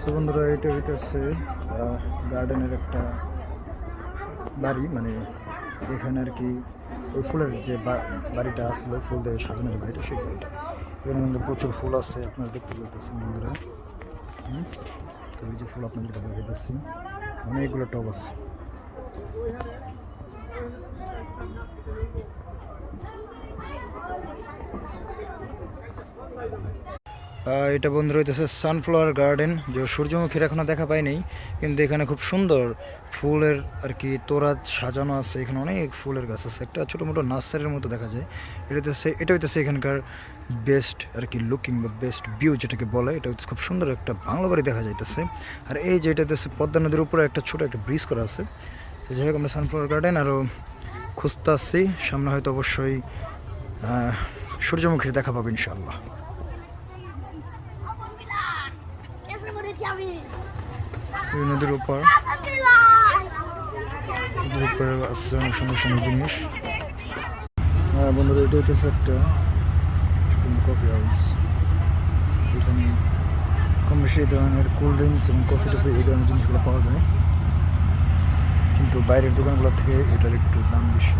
So বন্ধুরা, এটা হইতেছে গার্ডেনের একটা বাড়ি, মানে এখানে আর কি ওই ফুলের যে বাড়িটা আসলো, ফুল দিয়ে সাজানোর বাড়িটা, সেই বাড়িটা। এখানে কিন্তু প্রচুর ফুল আছে, আপনারা দেখতে পাচ্ছেন বন্ধুরা। তো এই যে ফুল আপনাদেরকে দেখাইতেছি, অনেকগুলো টব আছে। এটা বন্ধুরা হইতেছে সানফ্লাওয়ার গার্ডেন, যে সূর্যমুখীর এখনো দেখা পাইনি, কিন্তু এখানে খুব সুন্দর ফুলের আর কি তোড়া সাজানো আছে। এখানে অনেক ফুলের গাছ আছে, একটা ছোটো মোটো নার্সারির মতো দেখা যায়। এটা হইতেছে এখানকার বেস্ট আর কি লুকিং বা বেস্ট ভিউ যেটাকে বলে। এটা হচ্ছে খুব সুন্দর একটা বাংলা বাড়ি দেখা যাইতেছে। আর এই যে এটা হচ্ছে পদ্মা নদীর উপরে একটা ছোটো একটা ব্রিজ করা আছে। যাই হোক, আমরা সানফ্লাওয়ার গার্ডেন আরও খুঁজতে আসছি, সামনে হয়তো অবশ্যই সূর্যমুখীর দেখা পাবো ইনশাআল্লাহ। নদীর উপর আছে অনেক সুন্দর সুন্দর জিনিস। বন্ধুরা, এটা হইতেছে একটা ছোট কফি হাউস। এখানে কম বেশি এই ধরনের কোল্ড ড্রিঙ্কস এবং কফি টফি এই ধরনের জিনিসগুলো পাওয়া যায়, কিন্তু বাইরের দোকানগুলোর থেকে এটার একটু দাম বেশি।